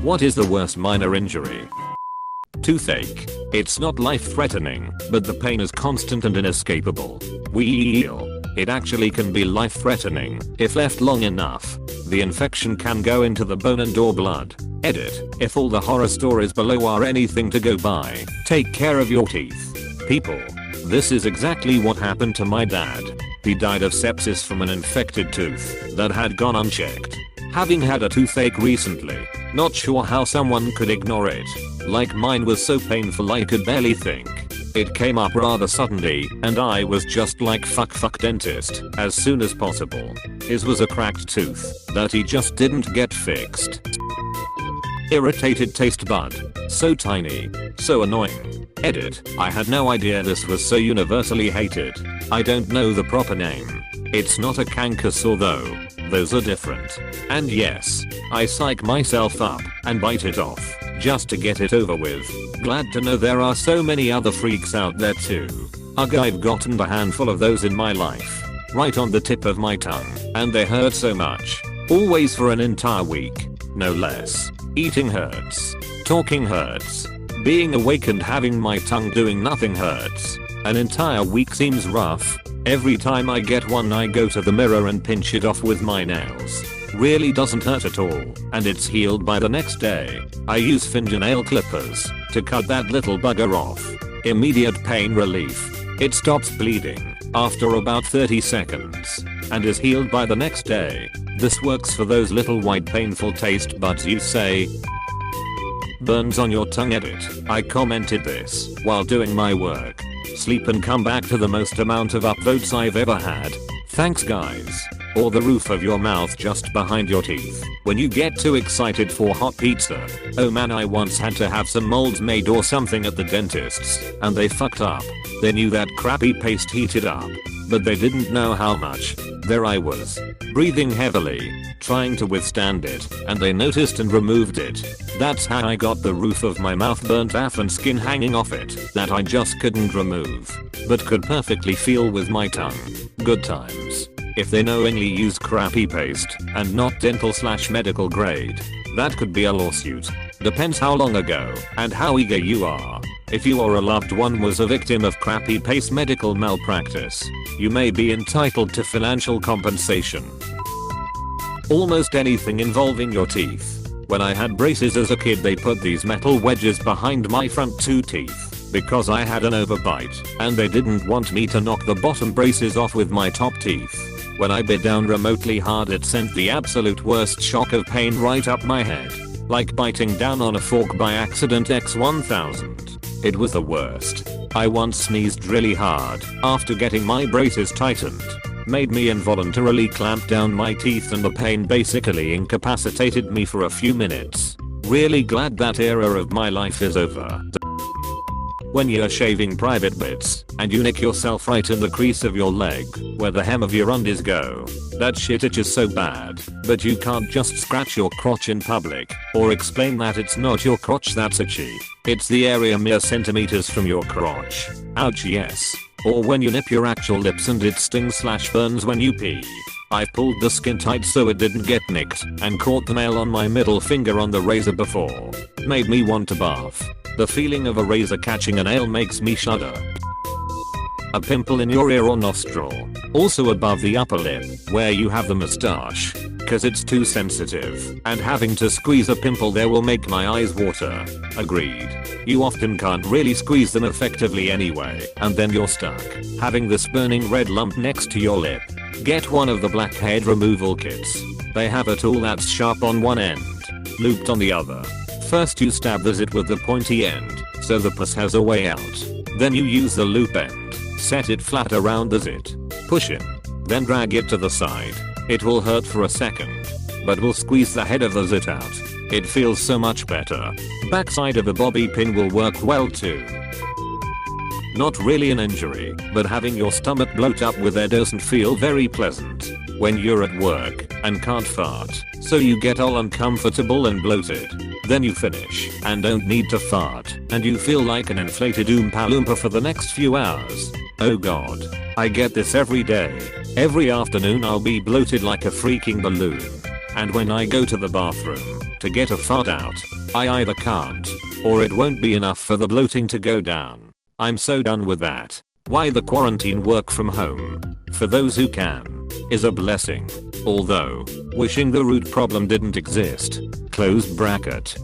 What is the worst minor injury? Toothache. It's not life-threatening, but the pain is constant and inescapable. It actually can be life-threatening if left long enough. The infection can go into the bone and or blood. Edit. If all the horror stories below are anything to go by, take care of your teeth. People. This is exactly what happened to my dad. He died of sepsis from an infected tooth that had gone unchecked. Having had a toothache recently, not sure how someone could ignore it. Like mine was so painful I could barely think. It came up rather suddenly, and I was just like fuck dentist as soon as possible. His was a cracked tooth that he just didn't get fixed. Irritated taste bud. So tiny. So annoying. Edit. I had no idea this was so universally hated. I don't know the proper name. It's not a canker sore though. Those are different. And yes, I psych myself up and bite it off just to get it over with. Glad to know there are so many other freaks out there too. Ugh, I've gotten a handful of those in my life. Right on the tip of my tongue. And they hurt so much. Always for an entire week. No less. Eating hurts. Talking hurts. Being awake and having my tongue doing nothing hurts. An entire week seems rough. Every time I get one I go to the mirror and pinch it off with my nails. Really doesn't hurt at all, and it's healed by the next day. I use fingernail clippers to cut that little bugger off. Immediate pain relief. It stops bleeding after about 30 seconds and is healed by the next day. This works for those little white painful taste buds you say. Burns on your tongue. Edit. I commented this while doing my work. Sleep and come back to the most amount of upvotes I've ever had. Thanks guys. Or the roof of your mouth just behind your teeth when you get too excited for hot pizza. Oh man, I once had to have some molds made or something at the dentist's and they fucked up. They knew that crappy paste heated up, but they didn't know how much. There I was, breathing heavily, trying to withstand it, and they noticed and removed it. That's how I got the roof of my mouth burnt off and skin hanging off it that I just couldn't remove, but could perfectly feel with my tongue. Good times. If they knowingly use crappy paste and not dental/medical grade, that could be a lawsuit. Depends how long ago and how eager you are. If you or a loved one was a victim of crappy paste medical malpractice, you may be entitled to financial compensation. Almost anything involving your teeth. When I had braces as a kid they put these metal wedges behind my front 2 teeth because I had an overbite and they didn't want me to knock the bottom braces off with my top teeth. When I bit down remotely hard it sent the absolute worst shock of pain right up my head. Like biting down on a fork by accident x1000. It was the worst. I once sneezed really hard after getting my braces tightened. Made me involuntarily clamp down my teeth and the pain basically incapacitated me for a few minutes. Really glad that era of my life is over. When you're shaving private bits and you nick yourself right in the crease of your leg where the hem of your undies go. That shit itches so bad, but you can't just scratch your crotch in public or explain that it's not your crotch that's itchy. It's the area mere centimeters from your crotch. Ouch, yes. Or when you nip your actual lips and it stings/burns when you pee. I've pulled the skin tight so it didn't get nicked and caught the nail on my middle finger on the razor before. Made me want to barf. The feeling of a razor catching a nail makes me shudder. A pimple in your ear or nostril. Also above the upper lip where you have the mustache. Cause it's too sensitive and having to squeeze a pimple there will make my eyes water. Agreed. You often can't really squeeze them effectively anyway and then you're stuck having this burning red lump next to your lip. Get one of the blackhead removal kits. They have a tool that's sharp on one end, looped on the other. First you stab the zit with the pointy end so the pus has a way out. Then you use the loop end, set it flat around the zit, push in, then drag it to the side. It will hurt for a second, but will squeeze the head of the zit out. It feels so much better. Backside of a bobby pin will work well too. Not really an injury, but having your stomach bloat up with air doesn't feel very pleasant when you're at work and can't fart, so you get all uncomfortable and bloated. Then you finish and don't need to fart and you feel like an inflated Oompa Loompa for the next few hours. Oh god. I get this every day. Every afternoon I'll be bloated like a freaking balloon. And when I go to the bathroom, to get a fart out. I either can't, or it won't be enough for the bloating to go down. I'm so done with that. Why the quarantine work from home, for those who can, is a blessing. Although, wishing the root problem didn't exist. Close bracket.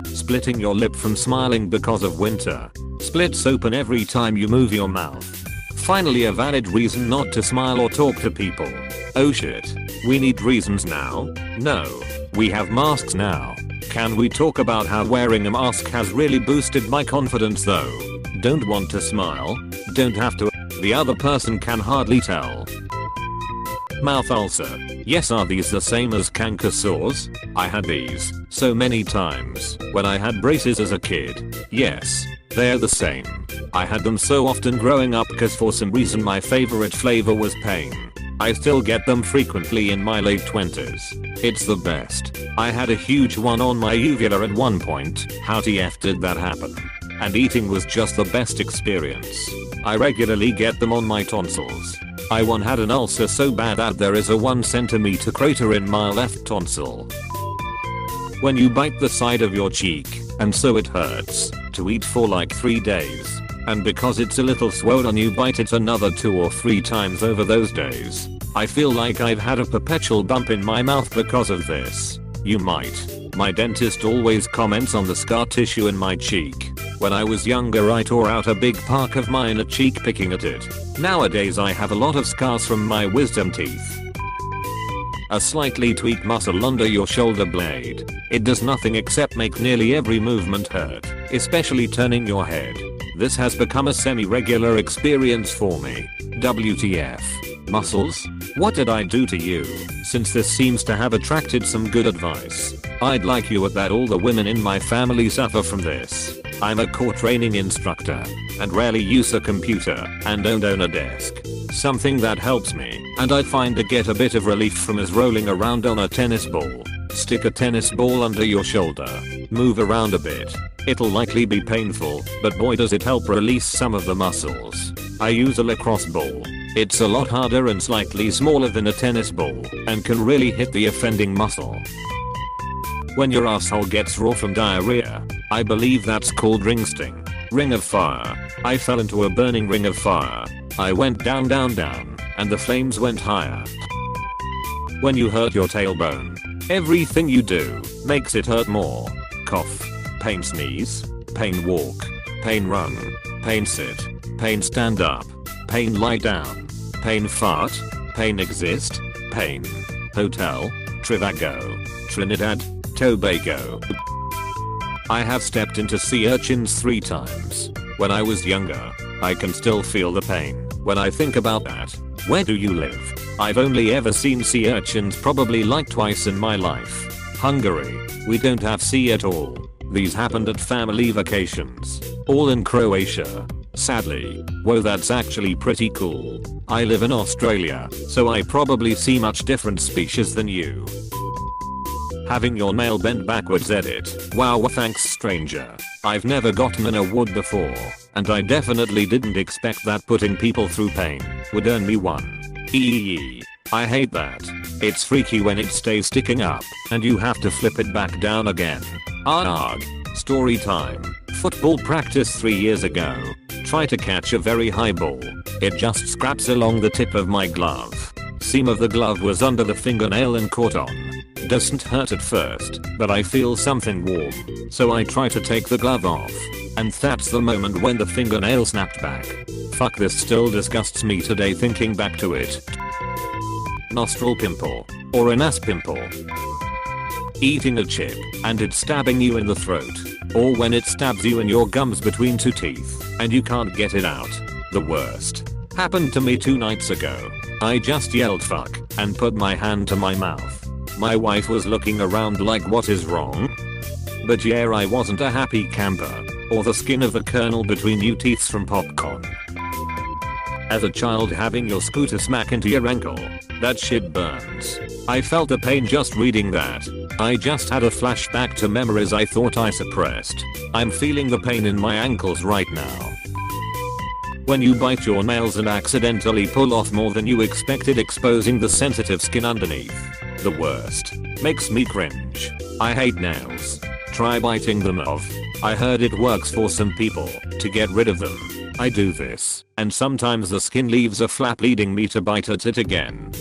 Splitting your lip from smiling because of winter. Splits open every time you move your mouth. Finally a valid reason not to smile or talk to people. Oh shit. We need reasons now? No. We have masks now. Can we talk about how wearing a mask has really boosted my confidence though? Don't want to smile? Don't have to. The other person can hardly tell. Mouth ulcer. Yes, are these the same as canker sores? I had these so many times when I had braces as a kid. Yes, they're the same. I had them so often growing up cause for some reason my favorite flavor was pain. I still get them frequently in my late 20s. It's the best. I had a huge one on my uvula at one point. How the F did that happen? And eating was just the best experience. I regularly get them on my tonsils. I once had an ulcer so bad that there is a 1 centimeter crater in my left tonsil. When you bite the side of your cheek, and so it hurts, to eat for like 3 days. And because it's a little swollen you bite it another 2 or 3 times over those days. I feel like I've had a perpetual bump in my mouth because of this. You might. My dentist always comments on the scar tissue in my cheek. When I was younger I tore out a big part of my inner cheek picking at it. Nowadays I have a lot of scars from my wisdom teeth. A slightly tweaked muscle under your shoulder blade. It does nothing except make nearly every movement hurt, especially turning your head. This has become a semi-regular experience for me. WTF. Muscles? What did I do to you? Since this seems to have attracted some good advice, I'd like you at that all the women in my family suffer from this. I'm a core training instructor, and rarely use a computer, and don't own a desk. Something that helps me, and I find to get a bit of relief from is rolling around on a tennis ball. Stick a tennis ball under your shoulder. Move around a bit. It'll likely be painful, but boy does it help release some of the muscles. I use a lacrosse ball. It's a lot harder and slightly smaller than a tennis ball, and can really hit the offending muscle. When your asshole gets raw from diarrhea, I believe that's called ring sting. Ring of fire. I fell into a burning ring of fire. I went down down down, and the flames went higher. When you hurt your tailbone, everything you do makes it hurt more. Cough. Pain sneeze. Pain walk. Pain run. Pain sit. Pain stand up. Pain lie down. Pain fart. Pain exist. Pain. Hotel. Trivago. Trinidad. Tobago. I have stepped into sea urchins 3 times. When I was younger, I can still feel the pain. When I think about that, where do you live? I've only ever seen sea urchins probably like twice in my life. Hungary. We don't have sea at all. These happened at family vacations. All in Croatia. Sadly. Whoa, that's actually pretty cool. I live in Australia, so I probably see much different species than you. Having your nail bent backwards edit. Wow, thanks stranger. I've never gotten an award before, and I definitely didn't expect that putting people through pain would earn me one. Eee. I hate that. It's freaky when it stays sticking up, and you have to flip it back down again. Arg. Story time. Football practice 3 years ago. Try to catch a very high ball. It just scraps along the tip of my glove. Seam of the glove was under the fingernail and caught on. Doesn't hurt at first, but I feel something warm, so I try to take the glove off. And that's the moment when the fingernail snapped back. Fuck, this still disgusts me today thinking back to it. Nostril pimple, or an ass pimple. Eating a chip, and it's stabbing you in the throat. Or when it stabs you in your gums between 2 teeth, and you can't get it out. The worst. Happened to me 2 nights ago. I just yelled fuck, and put my hand to my mouth. My wife was looking around like what is wrong? But yeah, I wasn't a happy camper, or the skin of a kernel between you teeths from popcorn. As a child, having your scooter smack into your ankle, that shit burns. I felt the pain just reading that. I just had a flashback to memories I thought I suppressed. I'm feeling the pain in my ankles right now. When you bite your nails and accidentally pull off more than you expected, exposing the sensitive skin underneath. The worst. Makes me cringe. I hate nails. Try biting them off. I heard it works for some people to get rid of them. I do this, and sometimes the skin leaves a flap leading me to bite at it again.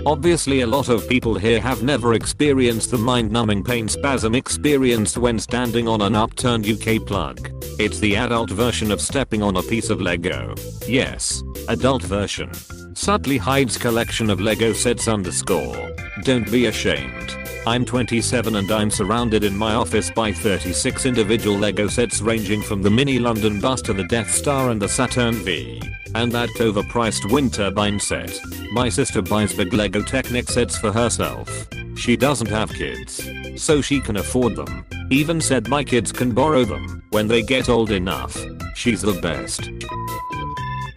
Obviously a lot of people here have never experienced the mind-numbing pain spasm experienced when standing on an upturned UK plug. It's the adult version of stepping on a piece of Lego. Yes, adult version. Subtly hides collection of Lego sets underscore. Don't be ashamed. I'm 27 and I'm surrounded in my office by 36 individual Lego sets ranging from the mini London bus to the Death Star and the Saturn V. And that overpriced wind turbine set. My sister buys big Lego Technic sets for herself. She doesn't have kids, so she can afford them. Even said my kids can borrow them when they get old enough. She's the best.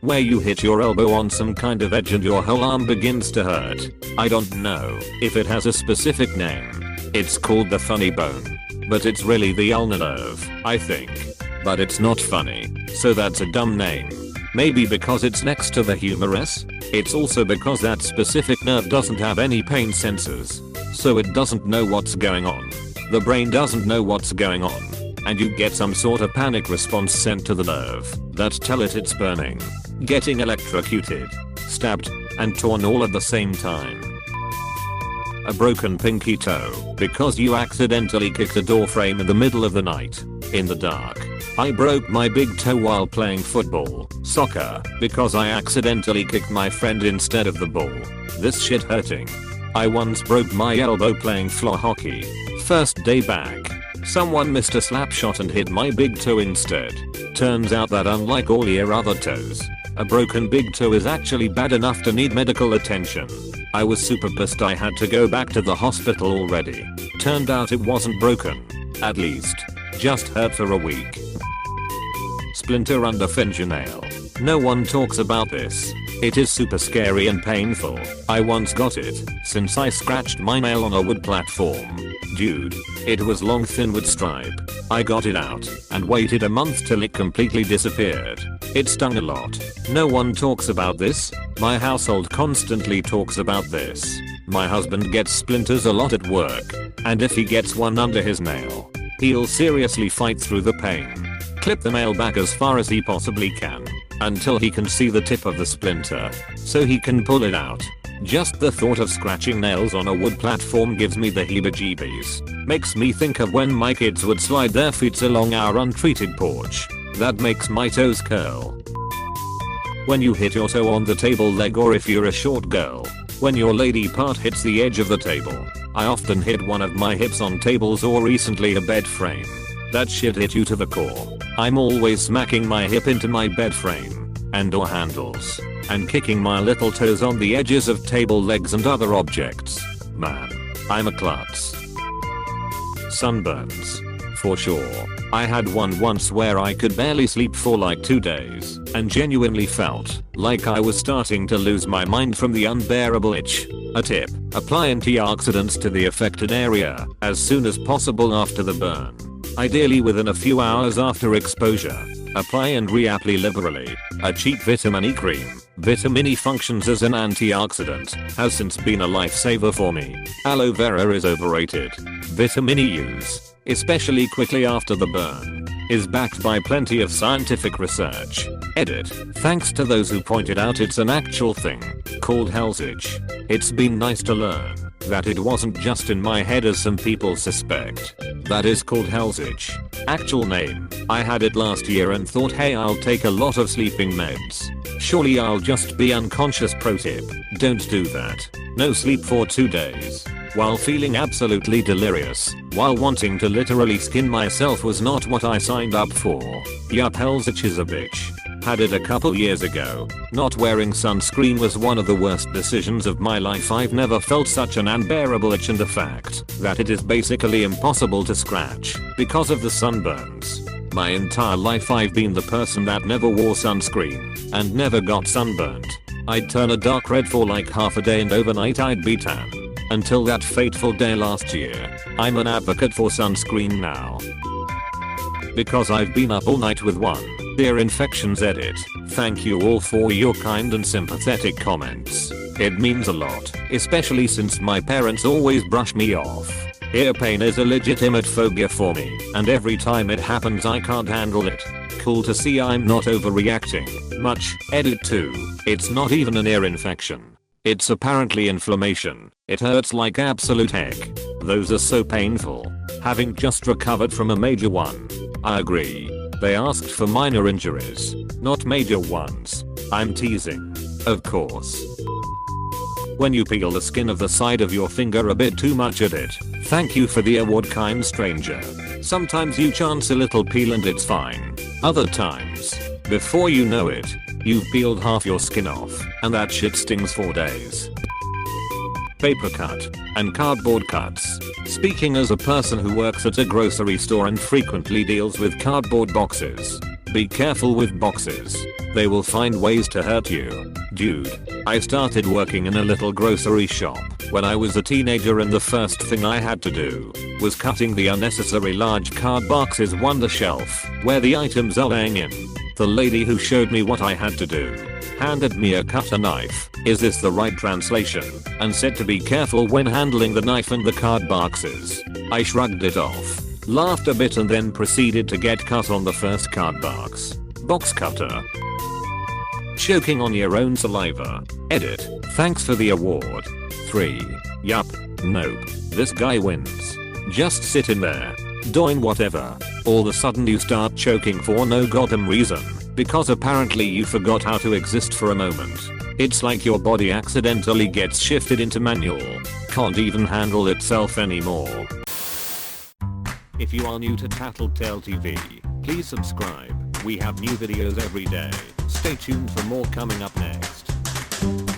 Where you hit your elbow on some kind of edge and your whole arm begins to hurt. I don't know if it has a specific name. It's called the funny bone. But it's really the ulnar nerve, I think. But it's not funny, so that's a dumb name. Maybe because it's next to the humerus? It's also because that specific nerve doesn't have any pain sensors. So it doesn't know what's going on. The brain doesn't know what's going on. And you get some sort of panic response sent to the nerve that tell it it's burning, getting electrocuted, stabbed, and torn all at the same time. A broken pinky toe because you accidentally kicked a door frame in the middle of the night, in the dark. I broke my big toe while playing football, soccer, because I accidentally kicked my friend instead of the ball. This shit hurting. I once broke my elbow playing floor hockey. First day back. Someone missed a slap shot and hit my big toe instead. Turns out that unlike all your other toes, a broken big toe is actually bad enough to need medical attention. I was super pissed I had to go back to the hospital already. Turned out it wasn't broken. At least. Just hurt for a week. Splinter under fingernail. No one talks about this. It is super scary and painful. I once got it since I scratched my nail on a wood platform. Dude, it was long thin with stripe. I got it out and waited a month till it completely disappeared. It stung a lot. No one talks about this. My household constantly talks about this. My husband gets splinters a lot at work, and if he gets one under his nail, he'll seriously fight through the pain. Clip the nail back as far as he possibly can until he can see the tip of the splinter so he can pull it out. Just the thought of scratching nails on a wood platform gives me the heebie-jeebies. Makes me think of when my kids would slide their feet along our untreated porch. That makes my toes curl. When you hit your toe on the table leg, or if you're a short girl, when your lady part hits the edge of the table. I often hit one of my hips on tables or recently a bed frame. That shit hit you to the core. I'm always smacking my hip into my bed frame and door handles and kicking my little toes on the edges of table legs and other objects. Man, I'm a klutz. Sunburns. For sure. I had one once where I could barely sleep for like 2 days and genuinely felt like I was starting to lose my mind from the unbearable itch. A tip: apply antioxidants to the affected area as soon as possible after the burn. Ideally within a few hours after exposure. Apply and reapply liberally. A cheap vitamin E cream. Vitamin E functions as an antioxidant. Has since been a lifesaver for me. Aloe vera is overrated. Vitamin E use, especially quickly after the burn, is backed by plenty of scientific research. Edit. Thanks to those who pointed out it's an actual thing called Hell's Itch. It's been nice to learn that it wasn't just in my head as some people suspect. That is called Hell's Itch. Actual name. I had it last year and thought, hey, I'll take a lot of sleeping meds. Surely I'll just be unconscious. Pro tip: don't do that. No sleep for 2 days while feeling absolutely delirious, while wanting to literally skin myself was not what I signed up for. Yup, Hell's Itch is a bitch. Had it a couple years ago. Not wearing sunscreen was one of the worst decisions of my life. I've never felt such an unbearable itch, and the fact that it is basically impossible to scratch because of the sunburns. My entire life I've been the person that never wore sunscreen and never got sunburned. I'd turn a dark red for like half a day and overnight I'd be tan. Until that fateful day last year. I'm an advocate for sunscreen now. Because I've been up all night with one. Ear infections. Edit. Thank you all for your kind and sympathetic comments. It means a lot, especially since my parents always brush me off. Ear pain is a legitimate phobia for me, and every time it happens I can't handle it. Cool to see I'm not overreacting. Much. Edit 2. It's not even an ear infection. It's apparently inflammation. It hurts like absolute heck. Those are so painful. Having just recovered from a major one. I agree. They asked for minor injuries, not major ones. I'm teasing. Of course. When you peel the skin of the side of your finger a bit too much at it. Thank you for the award, kind stranger. Sometimes you chance a little peel and it's fine. Other times, before you know it, you've peeled half your skin off, and that shit stings for days. Paper cut and cardboard cuts. Speaking as a person who works at a grocery store and frequently deals with cardboard boxes. Be careful with boxes. They will find ways to hurt you. Dude, I started working in a little grocery shop when I was a teenager, and the first thing I had to do was cutting the unnecessary large card boxes on the shelf where the items are laying in. The lady who showed me what I had to do handed me a cutter knife, is this the right translation, and said to be careful when handling the knife and the card boxes. I shrugged it off, laughed a bit, and then proceeded to get cut on the first card box. Box cutter. Choking on your own saliva. Edit. Thanks for the award. 3. Yup. Nope. This guy wins. Just sitting there, doing whatever. All of a sudden you start choking for no goddamn reason, because apparently you forgot how to exist for a moment. It's like your body accidentally gets shifted into manual. Can't even handle itself anymore. If you are new to Tattletale TV, please subscribe. We have new videos every day. Stay tuned for more coming up next.